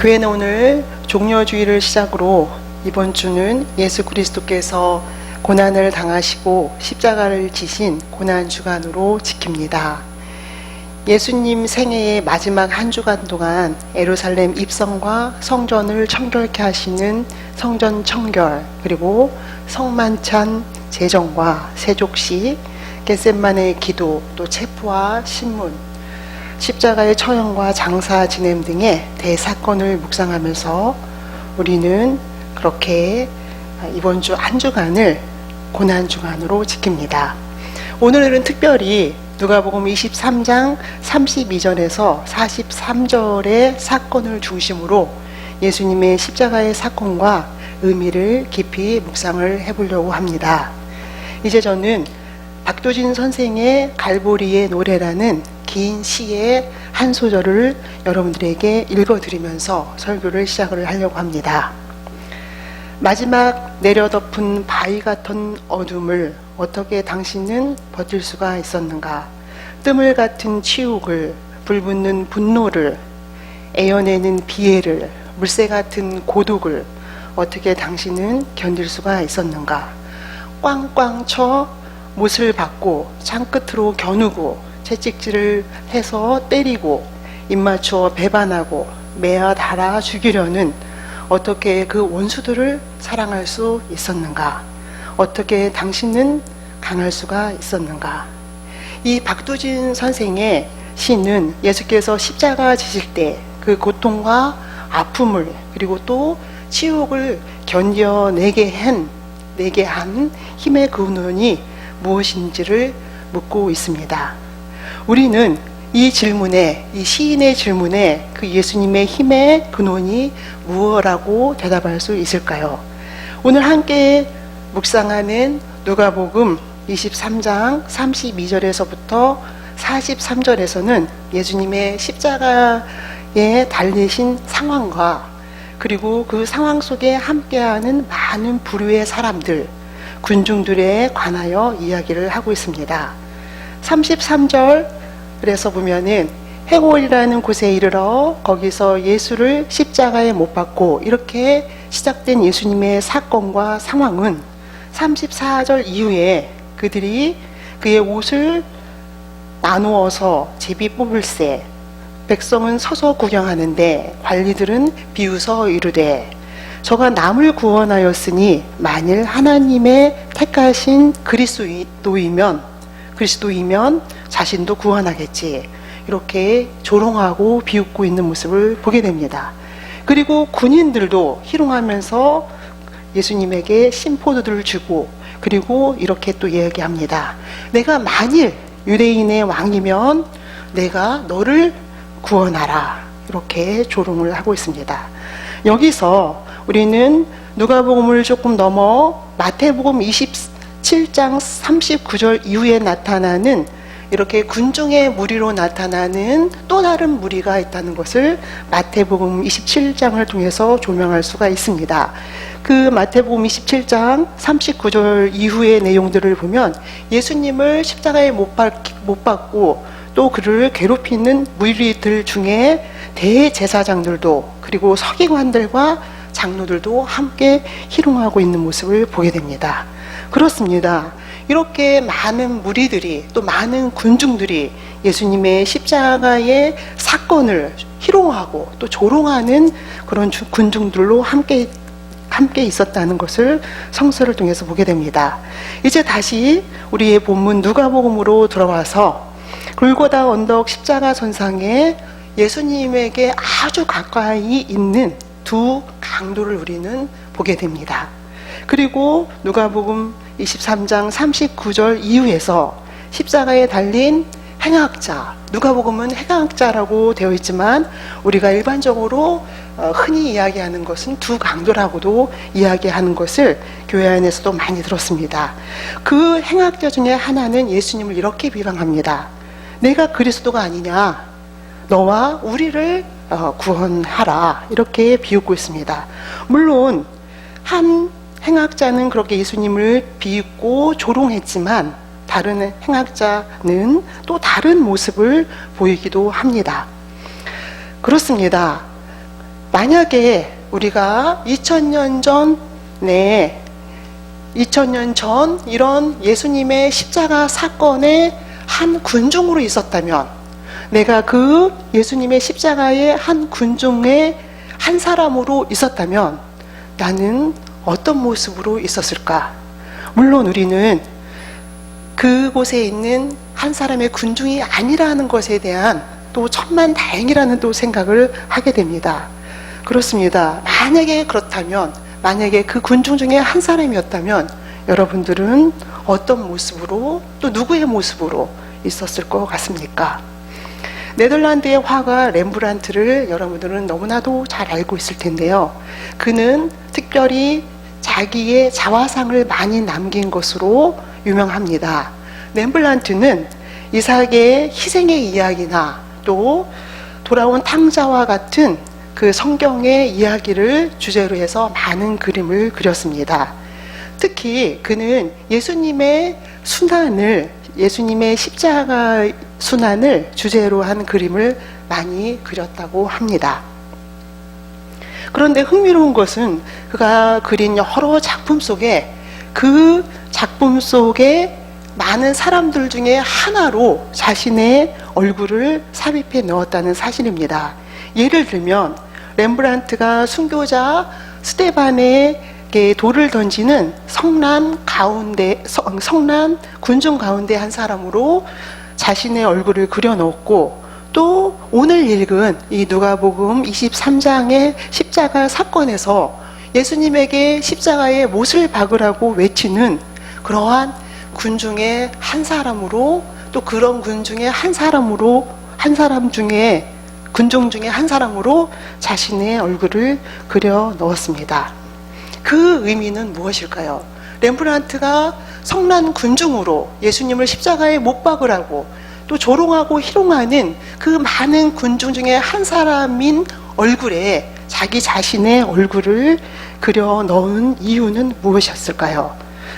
교회는 오늘 종려주일을 시작으로 이번 주는 예수 그리스도께서 고난을 당하시고 십자가를 지신 고난주간으로 지킵니다. 예수님 생애의 마지막 한 주간 동안 예루살렘 입성과 성전을 청결케 하시는 성전 청결, 그리고 성만찬 제정과 세족식, 겟셋마네의 기도, 또 체포와 신문, 십자가의 처형과 장사 지냄 등의 대사건을 묵상하면서 우리는 그렇게 이번 주 한 주간을 고난주간으로 지킵니다. 오늘은 특별히 누가복음 23장 32절에서 43절의 사건을 중심으로 예수님의 십자가의 사건과 의미를 깊이 묵상을 해보려고 합니다. 이제 저는 박도진 선생의 갈보리의 노래라는 긴 시의 한 소절을 여러분들에게 읽어드리면서 설교를 시작을 하려고 합니다. 마지막 내려덮은 바위 같은 어둠을 어떻게 당신은 버틸 수가 있었는가? 뜸을 같은 치욕을, 불붙는 분노를, 애어내는 비애를, 물새 같은 고독을 어떻게 당신은 견딜 수가 있었는가? 꽝꽝 쳐 못을 받고 창끝으로 겨누고 채찍질을 해서 때리고 입맞춰 배반하고 매어 달아 죽이려는 어떻게 그 원수들을 사랑할 수 있었는가? 어떻게 당신은 강할 수가 있었는가? 이 박두진 선생의 시는 예수께서 십자가 지실 때 그 고통과 아픔을, 그리고 또 치욕을 견뎌내게 한 힘의 근원이 무엇인지를 묻고 있습니다. 우리는 이 질문에, 이 시인의 질문에 그 예수님의 힘의 근원이 무엇이라고 대답할 수 있을까요? 오늘 함께 묵상하는 누가복음 23장 32절에서부터 43절에서는 예수님의 십자가에 달리신 상황과 그리고 그 상황 속에 함께하는 많은 부류의 사람들, 군중들에 관하여 이야기를 하고 있습니다. 33절에서 보면은 해골이라는 곳에 이르러 거기서 예수를 십자가에 못 박고, 이렇게 시작된 예수님의 사건과 상황은 34절 이후에 그들이 그의 옷을 나누어서 제비 뽑을세, 백성은 서서 구경하는데 관리들은 비웃어 이르되 저가 남을 구원하였으니 만일 하나님의 택하신 그리스도이면 자신도 구원하겠지, 이렇게 조롱하고 비웃고 있는 모습을 보게 됩니다. 그리고 군인들도 희롱하면서 예수님에게 신포도들을 주고, 그리고 이렇게 또 이야기합니다. 내가 만일 유대인의 왕이면 내가 너를 구원하라, 이렇게 조롱을 하고 있습니다. 여기서 우리는 누가복음을 조금 넘어 마태복음 27장 39절 이후에 나타나는 이렇게 군중의 무리로 나타나는 또 다른 무리가 있다는 것을 마태복음 27장을 통해서 조명할 수가 있습니다. 그 마태복음 27장 39절 이후의 내용들을 보면 예수님을 십자가에 못 박고 또 그를 괴롭히는 무리들 중에 대제사장들도, 그리고 서기관들과 장로들도 함께 희롱하고 있는 모습을 보게 됩니다. 그렇습니다. 이렇게 많은 무리들이, 또 많은 군중들이 예수님의 십자가의 사건을 희롱하고 또 조롱하는 그런 군중들로 함께 있었다는 것을 성서를 통해서 보게 됩니다. 이제 다시 우리의 본문 누가복음으로 돌아와서 골고다 언덕 십자가 선상에 예수님에게 아주 가까이 있는 두 강도를 우리는 보게 됩니다. 그리고 누가복음 23장 39절 이후에서 십자가에 달린 행악자, 누가복음은 행악자라고 되어 있지만 우리가 일반적으로 흔히 이야기하는 것은 두 강도라고도 이야기하는 것을 교회 안에서도 많이 들었습니다. 그 행악자 중에 하나는 예수님을 이렇게 비방합니다. 내가 그리스도가 아니냐, 너와 우리를 구원하라, 이렇게 비웃고 있습니다. 물론 한 행악자는 그렇게 예수님을 비웃고 조롱했지만 다른 행악자는 또 다른 모습을 보이기도 합니다. 그렇습니다. 만약에 우리가 2000년 전 이런 예수님의 십자가 사건의 한 군중으로 있었다면, 내가 그 예수님의 십자가의 한 군중의 한 사람으로 있었다면 나는 어떤 모습으로 있었을까? 물론 우리는 그곳에 있는 한 사람의 군중이 아니라는 것에 대한 또 천만다행이라는 또 생각을 하게 됩니다. 그렇습니다. 만약에 그렇다면, 만약에 그 군중 중에 한 사람이었다면 여러분들은 어떤 모습으로, 또 누구의 모습으로 있었을 것 같습니까? 네덜란드의 화가 렘브란트를 여러분들은 너무나도 잘 알고 있을 텐데요. 그는 특별히 자기의 자화상을 많이 남긴 것으로 유명합니다. 렘브란트는 이삭의 희생의 이야기나 또 돌아온 탕자와 같은 그 성경의 이야기를 주제로 해서 많은 그림을 그렸습니다. 특히 그는 예수님의 십자가 순환을 주제로 한 그림을 많이 그렸다고 합니다. 그런데 흥미로운 것은 그가 그린 여러 작품 속에 그 작품 속에 많은 사람들 중에 하나로 자신의 얼굴을 삽입해 넣었다는 사실입니다. 예를 들면 렘브란트가 순교자 스테반에게 돌을 던지는 성난 군중 가운데 한 사람으로 자신의 얼굴을 그려 넣었고, 또 오늘 읽은 이 누가복음 23장의 십자가 사건에서 예수님에게 십자가에 못을 박으라고 외치는 그러한 군중의 한 사람으로, 또 그런 군중 중에 한 사람으로 자신의 얼굴을 그려 넣었습니다. 그 의미는 무엇일까요? 렘브란트가 성난 군중으로 예수님을 십자가에 못 박으라고 또 조롱하고 희롱하는 그 많은 군중 중에 한 사람인 얼굴에 자기 자신의 얼굴을 그려 넣은 이유는 무엇이었을까요?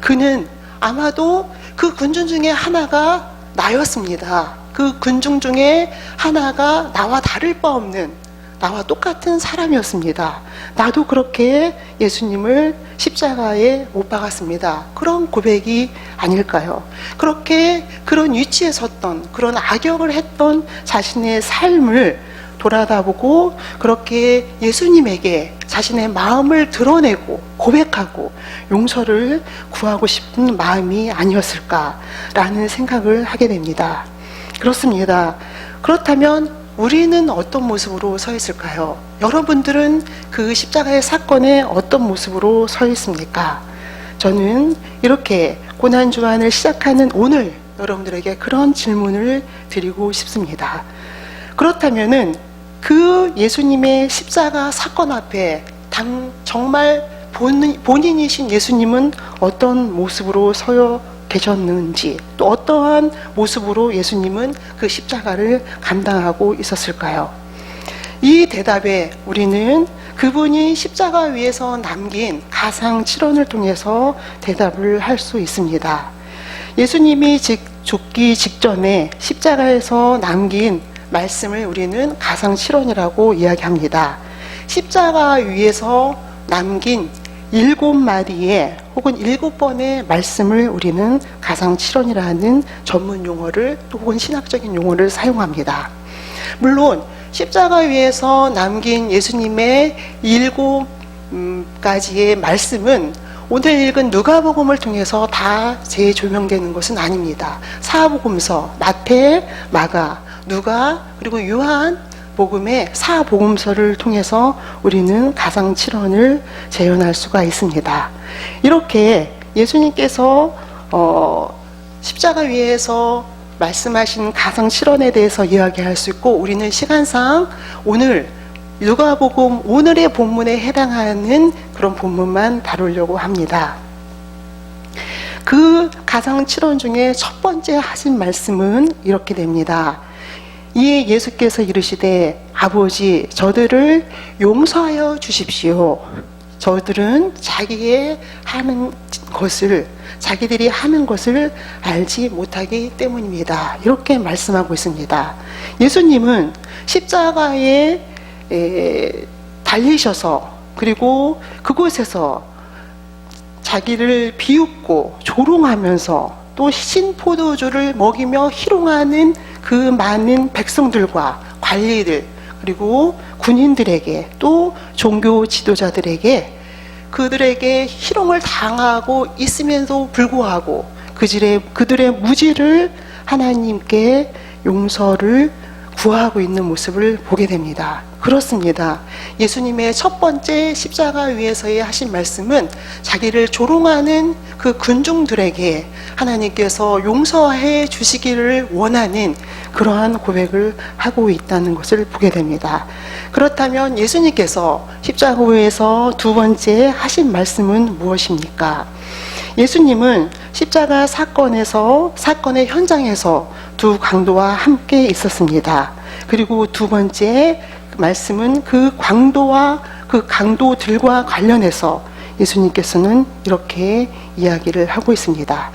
그는 아마도 그 군중 중에 하나가 나였습니다. 그 군중 중에 하나가 나와 다를 바 없는, 나와 똑같은 사람이었습니다. 나도 그렇게 예수님을 십자가에 못 박았습니다. 그런 고백이 아닐까요? 그렇게 그런 위치에 섰던, 그런 악역을 했던 자신의 삶을 돌아다보고 그렇게 예수님에게 자신의 마음을 드러내고 고백하고 용서를 구하고 싶은 마음이 아니었을까라는 생각을 하게 됩니다. 그렇습니다. 그렇다면 우리는 어떤 모습으로 서 있을까요? 여러분들은 그 십자가의 사건에 어떤 모습으로 서 있습니까? 저는 이렇게 고난주간을 시작하는 오늘 여러분들에게 그런 질문을 드리고 싶습니다. 그렇다면은 그 예수님의 십자가 사건 앞에 정말 본인이신 예수님은 어떤 모습으로 서 계셨는지, 또 어떠한 모습으로 예수님은 그 십자가를 감당하고 있었을까요? 이 대답에 우리는 그분이 십자가 위에서 남긴 가상 7원을 통해서 대답을 할 수 있습니다. 예수님이 죽기 직전에 십자가에서 남긴 말씀을 우리는 가상 7원이라고 이야기합니다. 십자가 위에서 남긴 7마디의 혹은 7번의 말씀을 우리는 가상 7원이라는 전문 용어를 또 혹은 신학적인 용어를 사용합니다. 물론 십자가 위에서 남긴 예수님의 7가지의 말씀은 오늘 읽은 누가복음을 통해서 다 재조명되는 것은 아닙니다. 사복음서, 마태, 마가, 누가, 그리고 요한 복음의 사복음서를 통해서 우리는 가상 7원을 재현할 수가 있습니다. 이렇게 예수님께서 십자가 위에서 말씀하신 가상 7원에 대해서 이야기할 수 있고, 우리는 시간상 오늘 누가복음 오늘의 본문에 해당하는 그런 본문만 다루려고 합니다. 그 가상 7원 중에 첫 번째 하신 말씀은 이렇게 됩니다. 이에 예수께서 이르시되 아버지 저들을 용서하여 주십시오. 저들은 자기들이 하는 것을 알지 못하기 때문입니다. 이렇게 말씀하고 있습니다. 예수님은 십자가에 달리셔서 그리고 그곳에서 자기를 비웃고 조롱하면서 또 신 포도주를 먹이며 희롱하는 그 많은 백성들과 관리들 그리고 군인들에게 또 종교 지도자들에게 그들에게 희롱을 당하고 있음에도 불구하고 그들의 무지를 하나님께 용서를 구하고 있는 모습을 보게 됩니다. 그렇습니다. 예수님의 첫 번째 십자가 위에서의 하신 말씀은 자기를 조롱하는 그 군중들에게 하나님께서 용서해 주시기를 원하는 그러한 고백을 하고 있다는 것을 보게 됩니다. 그렇다면 예수님께서 십자가 위에서 두 번째 하신 말씀은 무엇입니까? 예수님은 십자가 사건의 현장에서 두 강도와 함께 있었습니다. 그리고 두 번째 말씀은 그 강도들과 관련해서 예수님께서는 이렇게 이야기를 하고 있습니다.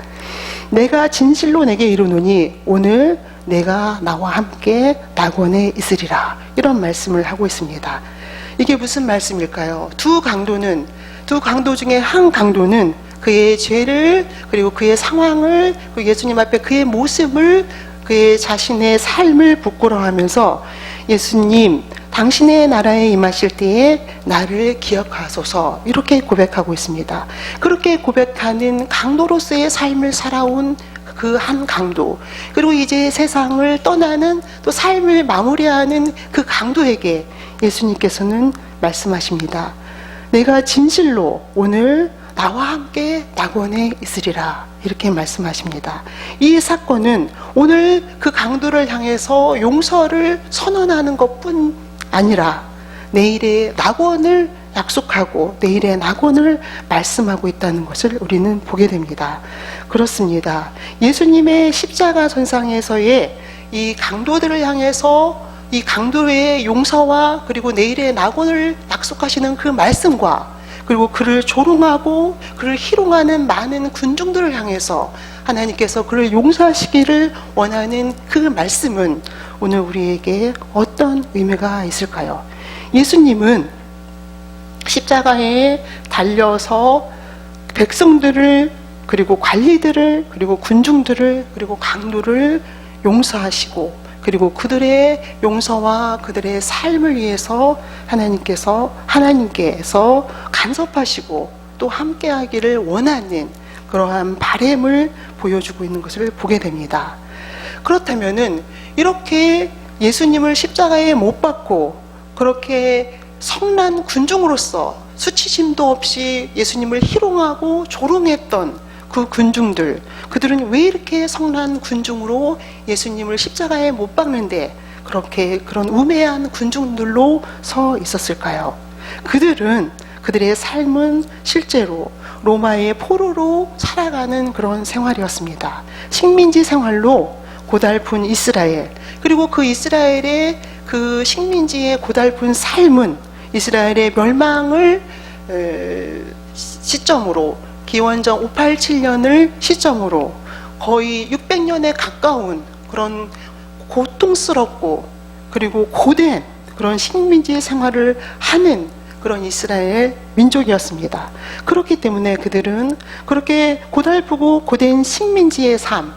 내가 진실로 내게 이르노니 오늘 내가 나와 함께 낙원에 있으리라. 이런 말씀을 하고 있습니다. 이게 무슨 말씀일까요? 두 강도 중에 한 강도는 그의 죄를 그리고 그의 상황을 예수님 앞에 그의 모습을 그의 자신의 삶을 부끄러워하면서 예수님 당신의 나라에 임하실 때에 나를 기억하소서 이렇게 고백하고 있습니다. 그렇게 고백하는 강도로서의 삶을 살아온 그 한 강도 그리고 이제 세상을 떠나는 또 삶을 마무리하는 그 강도에게 예수님께서는 말씀하십니다. 내가 진실로 오늘 나와 함께 낙원에 있으리라 이렇게 말씀하십니다. 이 사건은 오늘 그 강도를 향해서 용서를 선언하는 것뿐 아니라 내일의 낙원을 약속하고 내일의 낙원을 말씀하고 있다는 것을 우리는 보게 됩니다. 그렇습니다. 예수님의 십자가 전상에서의 이 강도들을 향해서 이 강도의 용서와 그리고 내일의 낙원을 약속하시는 그 말씀과 그리고 그를 조롱하고 그를 희롱하는 많은 군중들을 향해서 하나님께서 그를 용서하시기를 원하는 그 말씀은 오늘 우리에게 어떤 의미가 있을까요? 예수님은 십자가에 달려서 백성들을 그리고 관리들을 그리고 군중들을 그리고 강도를 용서하시고 그리고 그들의 용서와 그들의 삶을 위해서 하나님께서 간섭하시고 또 함께하기를 원하는 그러한 바램을 보여주고 있는 것을 보게 됩니다. 그렇다면은 이렇게 예수님을 십자가에 못 박고 그렇게 성난 군중으로서 수치심도 없이 예수님을 희롱하고 조롱했던 그 군중들, 그들은 왜 이렇게 성난 군중으로 예수님을 십자가에 못 박는데 그렇게 그런 우매한 군중들로 서 있었을까요? 그들의 삶은 실제로 로마의 포로로 살아가는 그런 생활이었습니다. 식민지 생활로 고달픈 이스라엘, 그리고 그 이스라엘의 그 식민지의 고달픈 삶은 이스라엘의 멸망을 시점으로 기원전 587년을 시점으로 거의 600년에 가까운 그런 고통스럽고 그리고 고된 그런 식민지 생활을 하는 그런 이스라엘 민족이었습니다. 그렇기 때문에 그들은 그렇게 고달프고 고된 식민지의 삶,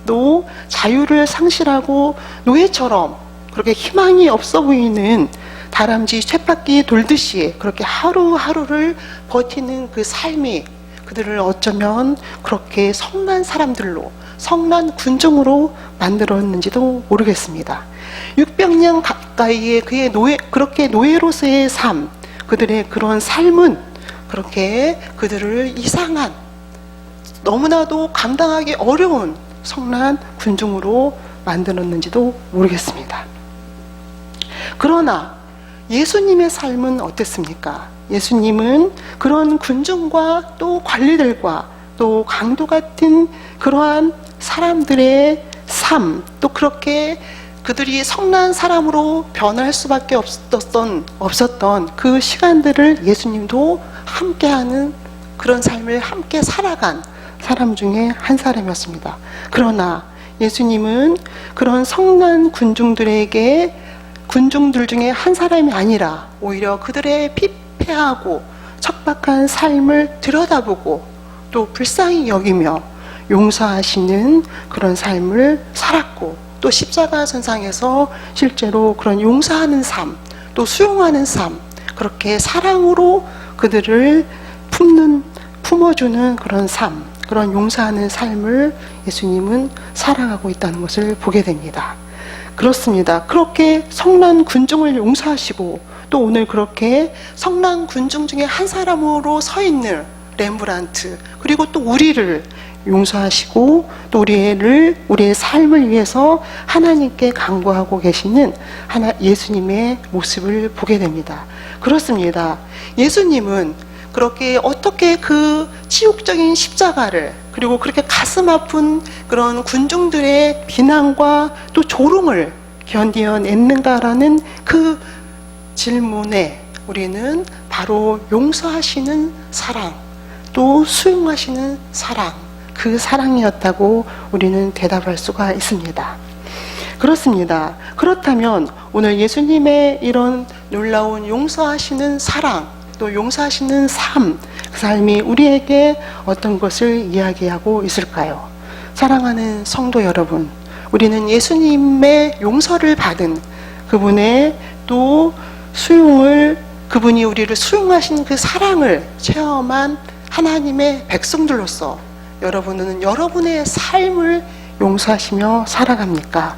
또 자유를 상실하고 노예처럼 그렇게 희망이 없어 보이는 다람쥐 쳇바퀴 돌듯이 그렇게 하루하루를 버티는 그 삶이 그들을 어쩌면 그렇게 성난 사람들로, 성난 군중으로 만들었는지도 모르겠습니다. 600년 가까이의 그렇게 노예로서의 삶, 그들의 그런 삶은 그렇게 그들을 이상한, 너무나도 감당하기 어려운 성난 군중으로 만들었는지도 모르겠습니다. 그러나 예수님의 삶은 어땠습니까? 예수님은 그런 군중과 또 관리들과 또 강도 같은 그러한 사람들의 삶, 또 그렇게 그들이 성난 사람으로 변할 수밖에 없었던 그 시간들을 예수님도 함께하는 그런 삶을 함께 살아간 사람 중에 한 사람이었습니다. 그러나 예수님은 그런 성난 군중들에게 군중들 중에 한 사람이 아니라 오히려 그들의 피폐하고 척박한 삶을 들여다보고 또 불쌍히 여기며 용서하시는 그런 삶을 살았고, 또 십자가 선상에서 실제로 그런 용서하는 삶, 또 수용하는 삶, 그렇게 사랑으로 그들을 품어주는 그런 삶, 그런 용서하는 삶을 예수님은 사랑하고 있다는 것을 보게 됩니다. 그렇습니다. 그렇게 성난 군중을 용서하시고, 또 오늘 그렇게 성난 군중 중에 한 사람으로 서 있는 렘브란트, 그리고 또 우리를 용서하시고 또 우리의 삶을 위해서 하나님께 간구하고 계시는 예수님의 모습을 보게 됩니다. 그렇습니다. 예수님은 그렇게 어떻게 그 치욕적인 십자가를, 그리고 그렇게 가슴 아픈 그런 군중들의 비난과 또 조롱을 견디어냈는가라는 그 질문에 우리는 바로 용서하시는 사랑, 또 수용하시는 사랑, 그 사랑이었다고 우리는 대답할 수가 있습니다. 그렇습니다. 그렇다면 오늘 예수님의 이런 놀라운 용서하시는 사랑, 또 용서하시는 삶, 그 삶이 우리에게 어떤 것을 이야기하고 있을까요? 사랑하는 성도 여러분, 우리는 예수님의 용서를 받은 그분의 또 그분이 우리를 수용하신 그 사랑을 체험한 하나님의 백성들로서 여러분은 여러분의 삶을 용서하시며 살아갑니까?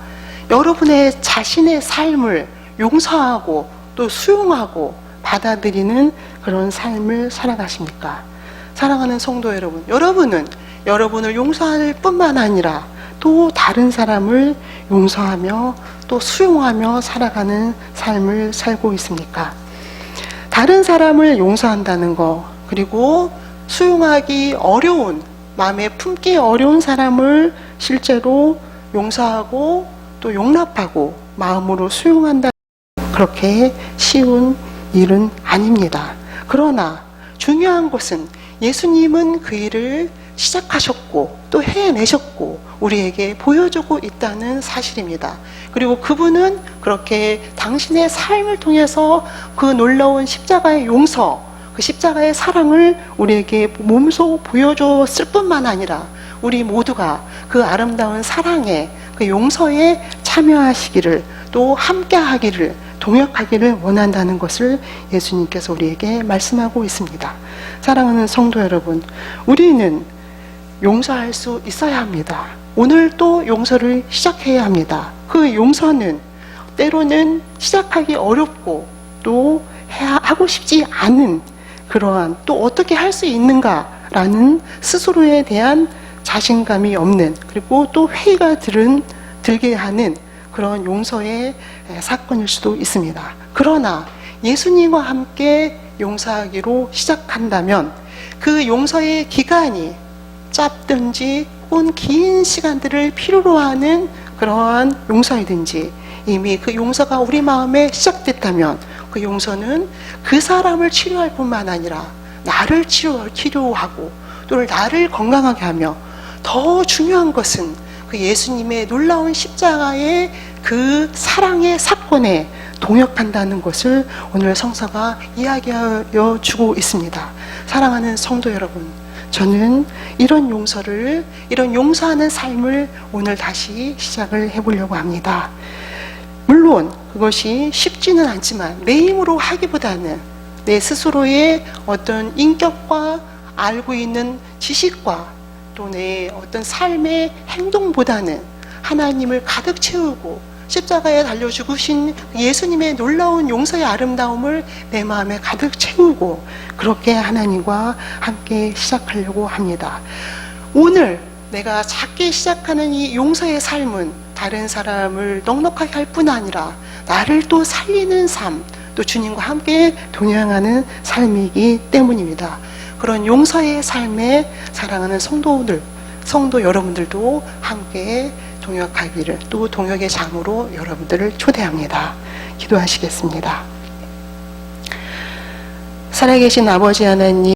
여러분의 자신의 삶을 용서하고 또 수용하고 받아들이는 그런 삶을 살아가십니까? 사랑하는 성도 여러분, 여러분은 여러분을 용서할 뿐만 아니라 또 다른 사람을 용서하며 또 수용하며 살아가는 삶을 살고 있습니까? 다른 사람을 용서한다는 거, 그리고 수용하기 어려운, 마음에 품기 어려운 사람을 실제로 용서하고 또 용납하고 마음으로 수용한다, 그렇게 쉬운 일은 아닙니다. 그러나 중요한 것은 예수님은 그 일을 시작하셨고 또 해내셨고 우리에게 보여주고 있다는 사실입니다. 그리고 그분은 그렇게 당신의 삶을 통해서 그 놀라운 십자가의 용서, 그 십자가의 사랑을 우리에게 몸소 보여줬을 뿐만 아니라 우리 모두가 그 아름다운 사랑에, 그 용서에 참여하시기를, 또 함께하기를, 동역하기를 원한다는 것을 예수님께서 우리에게 말씀하고 있습니다. 사랑하는 성도 여러분, 우리는 용서할 수 있어야 합니다. 오늘 또 용서를 시작해야 합니다. 그 용서는 때로는 시작하기 어렵고 또 하고 싶지 않은, 그러한 또 어떻게 할 수 있는가라는 스스로에 대한 자신감이 없는, 그리고 또 회의가 들게 하는 그런 용서의 사건일 수도 있습니다. 그러나 예수님과 함께 용서하기로 시작한다면 그 용서의 기간이 짧든지 혹은 긴 시간들을 필요로 하는 그러한 용서이든지, 이미 그 용서가 우리 마음에 시작됐다면 그 용서는 그 사람을 치료할 뿐만 아니라 나를 치료하고 또 나를 건강하게 하며, 더 중요한 것은 그 예수님의 놀라운 십자가의 그 사랑의 사건에 동역한다는 것을 오늘 성서가 이야기하여 주고 있습니다. 사랑하는 성도 여러분, 저는 이런 용서하는 삶을 오늘 다시 시작을 해보려고 합니다. 물론 그것이 쉽지는 않지만 내 힘으로 하기보다는 내 스스로의 어떤 인격과 알고 있는 지식과 또 내 어떤 삶의 행동보다는 하나님을 가득 채우고 십자가에 달려 죽으신 예수님의 놀라운 용서의 아름다움을 내 마음에 가득 채우고 그렇게 하나님과 함께 시작하려고 합니다. 오늘 내가 작게 시작하는 이 용서의 삶은 다른 사람을 넉넉하게 할 뿐 아니라 나를 또 살리는 삶, 또 주님과 함께 동행하는 삶이기 때문입니다. 그런 용서의 삶에 사랑하는 성도 여러분들도 함께 동역하기를, 또 동역의 장으로 여러분들을 초대합니다. 기도하시겠습니다. 살아계신 아버지 하나님,